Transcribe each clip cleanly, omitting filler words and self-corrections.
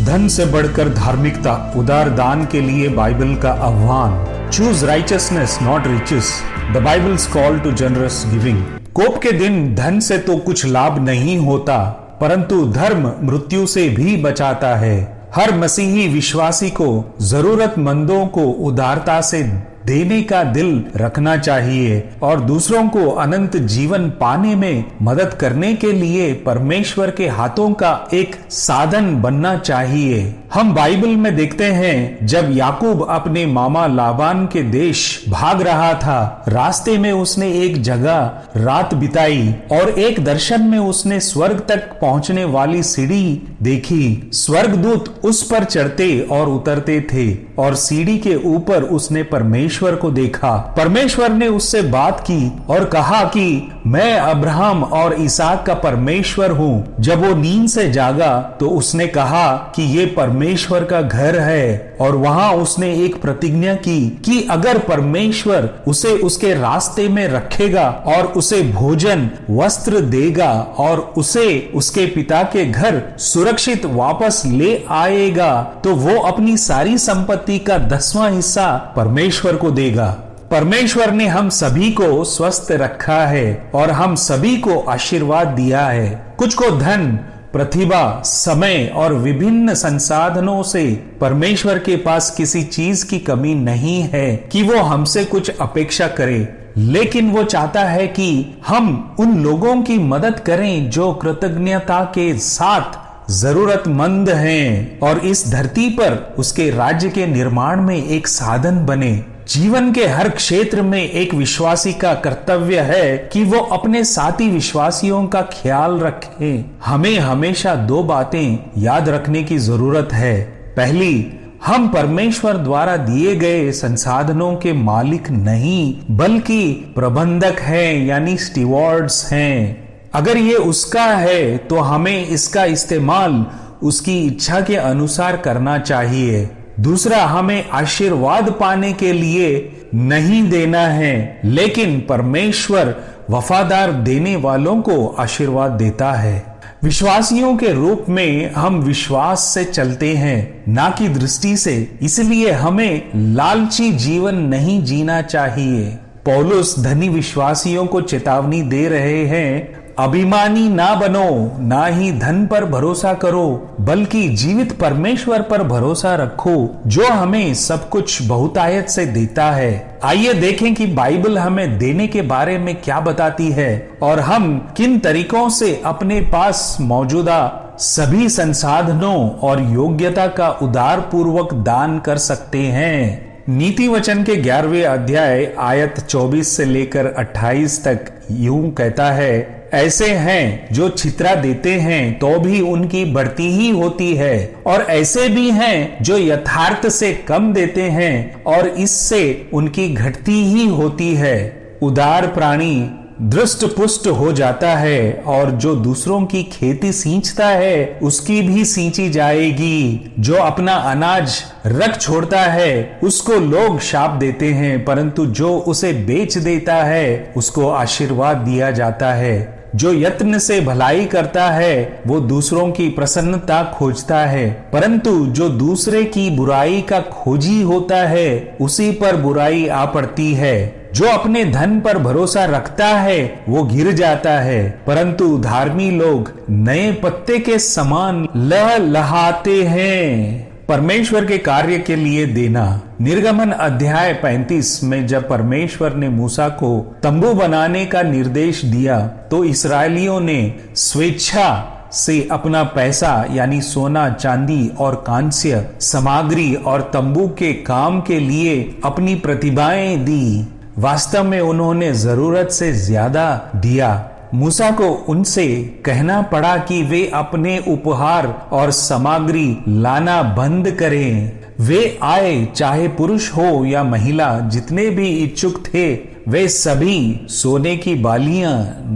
धन से बढ़कर धार्मिकता, उदार दान के लिए बाइबल का आह्वान। Choose righteousness not riches, the Bible's call to generous giving. कोप के दिन धन से तो कुछ लाभ नहीं होता, परंतु धर्म मृत्यु से भी बचाता है। हर मसीही विश्वासी को जरूरतमंदों को उदारता से देने का दिल रखना चाहिए और दूसरों को अनंत जीवन पाने में मदद करने के लिए परमेश्वर के हाथों का एक साधन बनना चाहिए। हम बाइबल में देखते हैं, जब याकूब अपने मामा लाबान के देश भाग रहा था, रास्ते में उसने एक जगह रात बिताई और एक दर्शन में उसने स्वर्ग तक पहुंचने वाली सीढ़ी देखी। स्वर्गदूत उस पर चढ़ते और उतरते थे और सीढ़ी के ऊपर उसने परमेश्वर को देखा। परमेश्वर ने उससे बात की और कहा कि मैं अब्राहम और इसहाक का परमेश्वर हूँ। जब वो नींद से जागा तो उसने कहा कि ये परमेश्वर का घर है, और वहां उसने एक प्रतिज्ञा की कि अगर परमेश्वर उसे उसके रास्ते में रखेगा और उसे भोजन वस्त्र देगा और उसे उसके पिता के घर सुरक्षित वापस ले आएगा, तो वो अपनी सारी संपत्ति का 10वां हिस्सा परमेश्वर को देगा। परमेश्वर ने हम सभी को स्वस्थ रखा है और हम सभी को आशीर्वाद दिया है। कुछ को धन, प्रतिभा, समय और विभिन्न संसाधनों से परमेश्वर के पास किसी चीज की कमी नहीं है कि वो हमसे कुछ अपेक्षा करे, लेकिन वो चाहता है कि हम उन लोगों की मदद करें जो कृतज्ञता के साथ जरूरतमंद हैं और इस धरती पर उसके राज्य के निर्माण में एक साधन बने। जीवन के हर क्षेत्र में एक विश्वासी का कर्तव्य है कि वो अपने साथी विश्वासियों का ख्याल रखे। हमें हमेशा 2 बातें याद रखने की जरूरत है। पहली, हम परमेश्वर द्वारा दिए गए संसाधनों के मालिक नहीं बल्कि प्रबंधक हैं, यानी स्टीवर्ड्स हैं। अगर ये उसका है तो हमें इसका इस्तेमाल उसकी इच्छा के अनुसार करना चाहिए। दूसरा, हमें आशीर्वाद पाने के लिए नहीं देना है, लेकिन परमेश्वर वफादार देने वालों को आशीर्वाद देता है। विश्वासियों के रूप में हम विश्वास से चलते हैं, ना कि दृष्टि से, इसलिए हमें लालची जीवन नहीं जीना चाहिए। पौलुस धनी विश्वासियों को चेतावनी दे रहे हैं, अभिमानी ना बनो, ना ही धन पर भरोसा करो, बल्कि जीवित परमेश्वर पर भरोसा रखो जो हमें सब कुछ बहुतायत से देता है। आइए देखें कि बाइबल हमें देने के बारे में क्या बताती है और हम किन तरीकों से अपने पास मौजूदा सभी संसाधनों और योग्यता का उदार पूर्वक दान कर सकते हैं। नीति वचन के 11वें अध्याय आयत 24 से लेकर 28 तक यूं कहता है, ऐसे हैं जो छितरा देते हैं तो भी उनकी बढ़ती ही होती है, और ऐसे भी हैं जो यथार्थ से कम देते हैं और इससे उनकी घटती ही होती है। उदार प्राणी दृष्ट पुष्ट हो जाता है और जो दूसरों की खेती सींचता है उसकी भी सींची जाएगी। जो अपना अनाज रख छोड़ता है उसको लोग शाप देते हैं, परंतु जो उसे बेच देता है उसको आशीर्वाद दिया जाता है। जो यत्न से भलाई करता है वो दूसरों की प्रसन्नता खोजता है, परंतु जो दूसरे की बुराई का खोजी होता है उसी पर बुराई आ पड़ती है। जो अपने धन पर भरोसा रखता है वो गिर जाता है, परंतु धार्मी लोग नए पत्ते के समान लहलहाते हैं। परमेश्वर के कार्य के लिए देना। निर्गमन अध्याय 35 में जब परमेश्वर ने मूसा को तंबू बनाने का निर्देश दिया तो इस्राएलियों ने स्वेच्छा से अपना पैसा यानी सोना, चांदी और कांस्य सामग्री और तंबू के काम के लिए अपनी प्रतिभाएं दी। वास्तव में उन्होंने जरूरत से ज्यादा दिया। मूसा को उनसे कहना पड़ा कि वे अपने उपहार और सामग्री लाना बंद करें। वे आए, चाहे पुरुष हो या महिला, जितने भी इच्छुक थे वे सभी सोने की बालियां,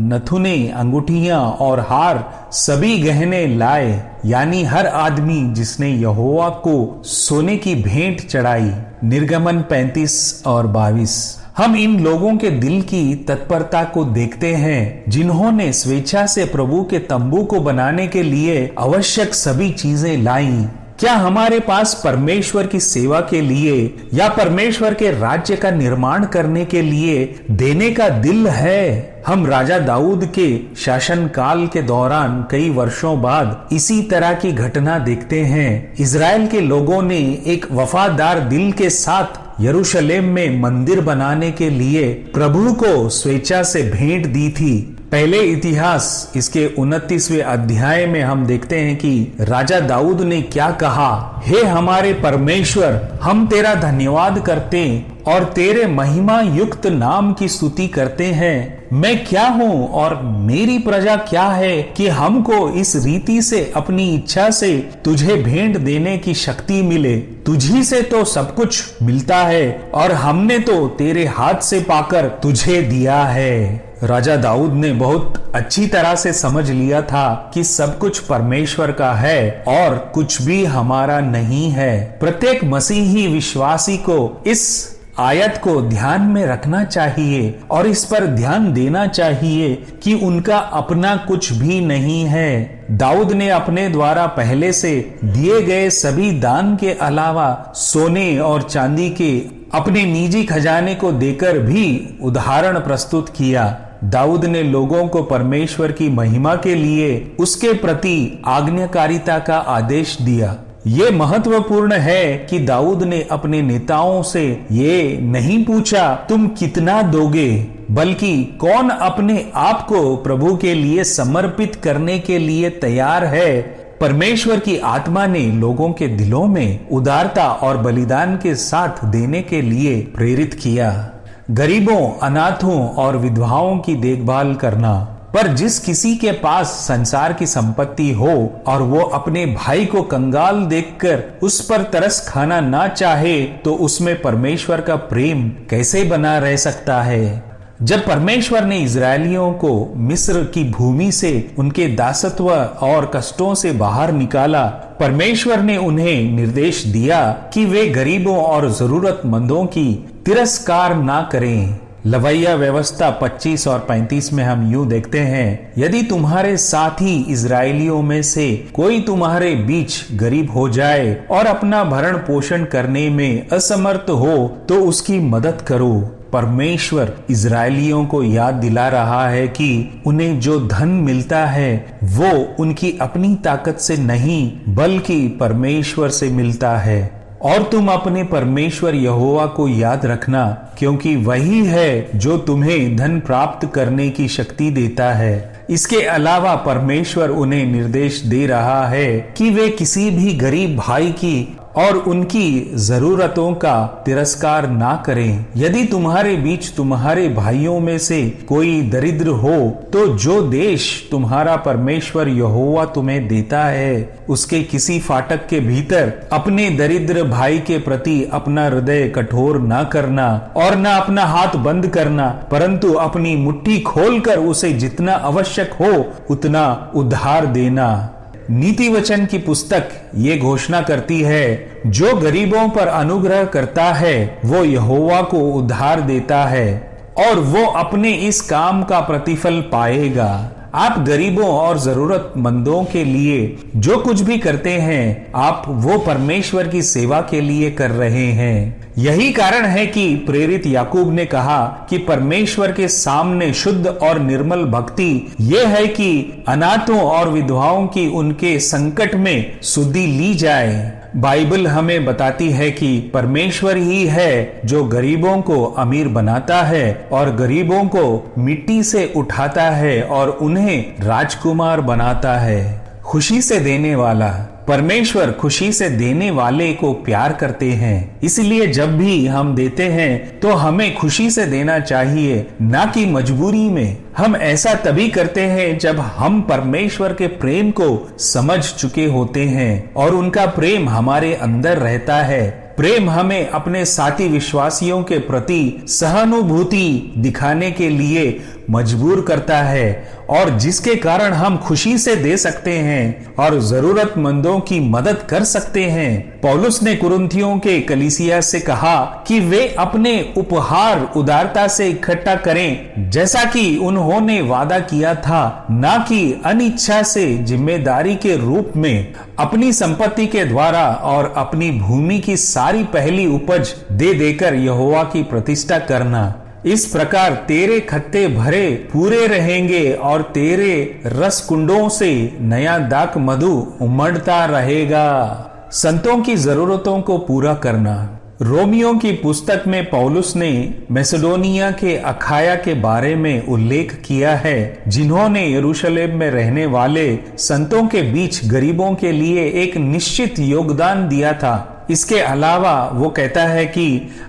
नथुने, अंगूठियां और हार, सभी गहने लाए, यानी हर आदमी जिसने यहोवा को सोने की भेंट चढ़ाई। निर्गमन 35 और 22। हम इन लोगों के दिल की तत्परता को देखते हैं जिन्होंने स्वेच्छा से प्रभु के तंबू को बनाने के लिए आवश्यक सभी चीजें लाई। क्या हमारे पास परमेश्वर की सेवा के लिए या परमेश्वर के राज्य का निर्माण करने के लिए देने का दिल है? हम राजा दाऊद के शासन काल के दौरान कई वर्षों बाद इसी तरह की घटना देखते हैं। इजराइल के लोगों ने एक वफादार दिल के साथ यरूशलेम में मंदिर बनाने के लिए प्रभु को स्वेच्छा से भेंट दी थी। पहले इतिहास इसके 29वें अध्याय में हम देखते हैं कि राजा दाऊद ने क्या कहा। हे हमारे परमेश्वर, हम तेरा धन्यवाद करते और तेरे महिमा युक्त नाम की स्तुति करते हैं। मैं क्या हूँ और मेरी प्रजा क्या है कि हमको इस रीति से अपनी इच्छा से तुझे भेंट देने की शक्ति मिले। तुझी से तो सब कुछ मिलता है और हमने तो तेरे हाथ से पाकर तुझे दिया है। राजा दाऊद ने बहुत अच्छी तरह से समझ लिया था कि सब कुछ परमेश्वर का है और कुछ भी हमारा नहीं है। प्रत्येक मसीही विश्वासी को इस आयत को ध्यान में रखना चाहिए और इस पर ध्यान देना चाहिए कि उनका अपना कुछ भी नहीं है। दाऊद ने अपने द्वारा पहले से दिए गए सभी दान के अलावा सोने और चांदी के अपने निजी खजाने को देकर भी उदाहरण प्रस्तुत किया। दाऊद ने लोगों को परमेश्वर की महिमा के लिए उसके प्रति आज्ञाकारिता का आदेश दिया। ये महत्वपूर्ण है कि दाऊद ने अपने नेताओं से ये नहीं पूछा तुम कितना दोगे, बल्कि कौन अपने आप को प्रभु के लिए समर्पित करने के लिए तैयार है। परमेश्वर की आत्मा ने लोगों के दिलों में उदारता और बलिदान के साथ देने के लिए प्रेरित किया। गरीबों, अनाथों और विधवाओं की देखभाल करना। पर जिस किसी के पास संसार की संपत्ति हो और वो अपने भाई को कंगाल देखकर उस पर तरस खाना ना चाहे, तो उसमें परमेश्वर का प्रेम कैसे बना रह सकता है? जब परमेश्वर ने इजरायलियों को मिस्र की भूमि से उनके दासत्व और कष्टों से बाहर निकाला, परमेश्वर ने उन्हें निर्देश दिया कि वे गरीबों और जरूरतमंदों की तिरस्कार ना करें। लवैया व्यवस्था 25 और 35 में हम यूं देखते हैं, यदि तुम्हारे साथी इजरायलियों में से कोई तुम्हारे बीच गरीब हो जाए और अपना भरण पोषण करने में असमर्थ हो तो उसकी मदद करो। परमेश्वर इजरायलियों को याद दिला रहा है कि उन्हें जो धन मिलता है वो उनकी अपनी ताकत से नहीं बल्कि परमेश्वर से मिलता है। और तुम अपने परमेश्वर यहोवा को याद रखना, क्योंकि वही है जो तुम्हें धन प्राप्त करने की शक्ति देता है। इसके अलावा परमेश्वर उन्हें निर्देश दे रहा है कि वे किसी भी गरीब भाई की और उनकी जरूरतों का तिरस्कार ना करें। यदि तुम्हारे बीच तुम्हारे भाइयों में से कोई दरिद्र हो, तो जो देश तुम्हारा परमेश्वर यहोवा तुम्हें देता है उसके किसी फाटक के भीतर अपने दरिद्र भाई के प्रति अपना हृदय कठोर ना करना और ना अपना हाथ बंद करना, परंतु अपनी मुट्ठी खोलकर उसे जितना आवश्यक हो उतना उधार देना। नीति वचन की पुस्तक ये घोषणा करती है, जो गरीबों पर अनुग्रह करता है वो यहोवा को उधार देता है और वो अपने इस काम का प्रतिफल पाएगा। आप गरीबों और जरूरतमंदों के लिए जो कुछ भी करते हैं, आप वो परमेश्वर की सेवा के लिए कर रहे हैं। यही कारण है कि प्रेरित याकूब ने कहा कि परमेश्वर के सामने शुद्ध और निर्मल भक्ति ये है कि अनाथों और विधवाओं की उनके संकट में सुधि ली जाए। बाइबल हमें बताती है कि परमेश्वर ही है जो गरीबों को अमीर बनाता है और गरीबों को मिट्टी से उठाता है और उन्हें राजकुमार बनाता है। खुशी से देने वाला परमेश्वर खुशी से देने वाले को प्यार करते हैं, इसलिए जब भी हम देते हैं तो हमें खुशी से देना चाहिए, ना कि मजबूरी में। हम ऐसा तभी करते हैं जब हम परमेश्वर के प्रेम को समझ चुके होते हैं और उनका प्रेम हमारे अंदर रहता है। प्रेम हमें अपने साथी विश्वासियों के प्रति सहानुभूति दिखाने के लिए मजबूर करता है और जिसके कारण हम खुशी से दे सकते हैं और जरूरतमंदों की मदद कर सकते हैं। पौलुस ने कुरिन्थियों के कलीसिया से कहा कि वे अपने उपहार उदारता से इकट्ठा करें, जैसा कि उन्होंने वादा किया था, ना कि अनिच्छा से जिम्मेदारी के रूप में। अपनी संपत्ति के द्वारा और अपनी भूमि की सारी पहली उपज दे देकर यहोवा की प्रतिष्ठा करना। इस प्रकार तेरे खत्ते भरे पूरे रहेंगे और तेरे रस कुंडों से नया दाक मधु उमड़ता रहेगा। संतों की जरूरतों को पूरा करना। रोमियो की पुस्तक में पौलुस ने मैसेडोनिया के अखाया के बारे में उल्लेख किया है, जिन्होंने यरूशलेम में रहने वाले संतों के बीच गरीबों के लिए एक निश्चित योगदान दिया था। इसके अलावा वो कहता है कि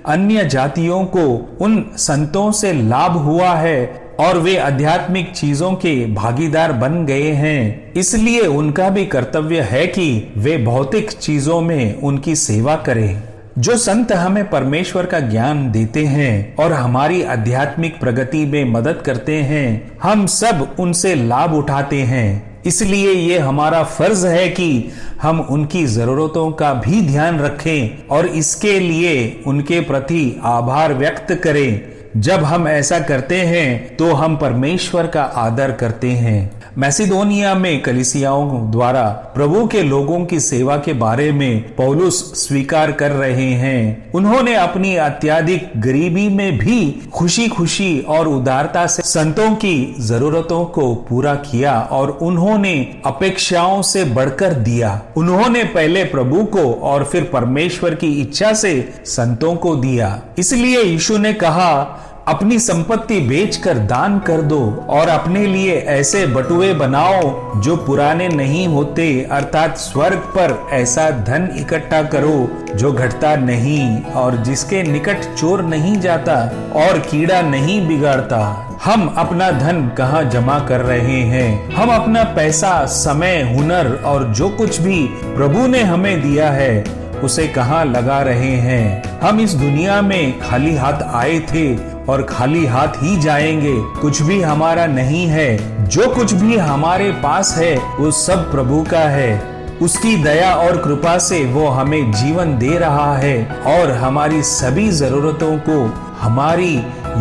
अन्य जातियों को उन संतों से लाभ हुआ है और वे आध्यात्मिक चीजों के भागीदार बन गए हैं। इसलिए उनका भी कर्तव्य है कि वे भौतिक चीजों में उनकी सेवा करें। जो संत हमें परमेश्वर का ज्ञान देते हैं और हमारी आध्यात्मिक प्रगति में मदद करते हैं, हम सब उनसे लाभ उठाते हैं। इसलिए ये हमारा फर्ज है कि हम उनकी जरूरतों का भी ध्यान रखें और इसके लिए उनके प्रति आभार व्यक्त करें। जब हम ऐसा करते हैं तो हम परमेश्वर का आदर करते हैं। मैसिडोनिया में कलीसियाओं द्वारा प्रभु के लोगों की सेवा के बारे में पौलुस स्वीकार कर रहे हैं। उन्होंने अपनी अत्यधिक गरीबी में भी खुशी खुशी और उदारता से संतों की जरूरतों को पूरा किया और उन्होंने अपेक्षाओं से बढ़कर दिया। उन्होंने पहले प्रभु को और फिर परमेश्वर की इच्छा से संतों को दिया। इसलिए यीशु ने कहा, अपनी संपत्ति बेचकर दान कर दो और अपने लिए ऐसे बटुए बनाओ जो पुराने नहीं होते, अर्थात स्वर्ग पर ऐसा धन इकट्ठा करो जो घटता नहीं और जिसके निकट चोर नहीं जाता और कीड़ा नहीं बिगाड़ता। हम अपना धन कहाँ जमा कर रहे हैं? हम अपना पैसा, समय, हुनर और जो कुछ भी प्रभु ने हमें दिया है उसे कहाँ लगा रहे हैं? हम इस दुनिया में खाली हाथ आए थे और खाली हाथ ही जाएंगे। कुछ भी हमारा नहीं है। जो कुछ भी हमारे पास है वो सब प्रभु का है। उसकी दया और कृपा से वो हमें जीवन दे रहा है और हमारी सभी जरूरतों को हमारी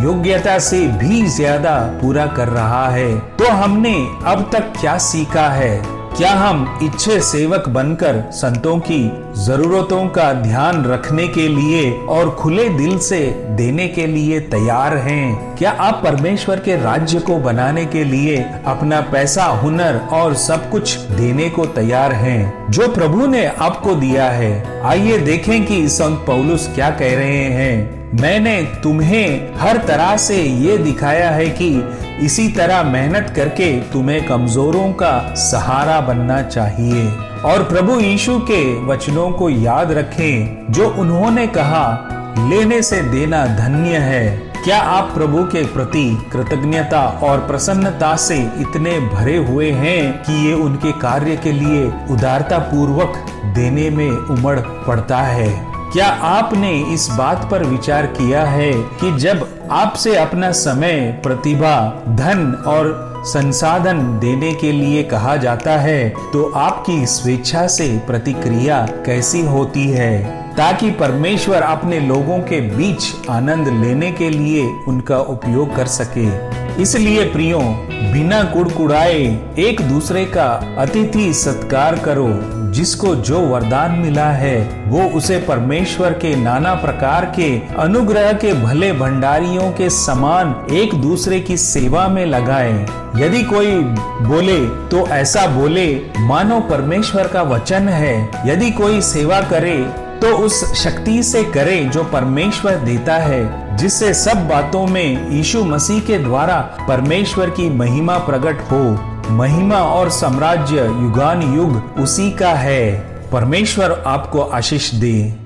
योग्यता से भी ज्यादा पूरा कर रहा है। तो हमने अब तक क्या सीखा है? क्या हम इच्छे सेवक बनकर संतों की जरूरतों का ध्यान रखने के लिए और खुले दिल से देने के लिए तैयार हैं? क्या आप परमेश्वर के राज्य को बनाने के लिए अपना पैसा, हुनर और सब कुछ देने को तैयार हैं जो प्रभु ने आपको दिया है? आइए देखें कि संत पौलुस क्या कह रहे हैं। मैंने तुम्हें हर तरह से ये दिखाया है कि इसी तरह मेहनत करके तुम्हें कमजोरों का सहारा बनना चाहिए और प्रभु यीशु के वचनों को याद रखें जो उन्होंने कहा, लेने से देना धन्य है। क्या आप प्रभु के प्रति कृतज्ञता और प्रसन्नता से इतने भरे हुए हैं कि ये उनके कार्य के लिए उदारता पूर्वक देने में उमड़ पड़ता है? क्या आपने इस बात पर विचार किया है कि जब आपसे अपना समय, प्रतिभा, धन और संसाधन देने के लिए कहा जाता है तो आपकी स्वेच्छा से प्रतिक्रिया कैसी होती है, ताकि परमेश्वर अपने लोगों के बीच आनंद लेने के लिए उनका उपयोग कर सके। इसलिए प्रियो, बिना कुड़कुड़ाए एक दूसरे का अतिथि सत्कार करो। जिसको जो वरदान मिला है वो उसे परमेश्वर के नाना प्रकार के अनुग्रह के भले भंडारियों के समान एक दूसरे की सेवा में लगाए। यदि कोई बोले तो ऐसा बोले मानो परमेश्वर का वचन है। यदि कोई सेवा करे तो उस शक्ति से करे जो परमेश्वर देता है, जिससे सब बातों में यीशु मसीह के द्वारा परमेश्वर की महिमा प्रकट हो। महिमा और साम्राज्य युगान युग उसी का है। परमेश्वर आपको आशीष दे।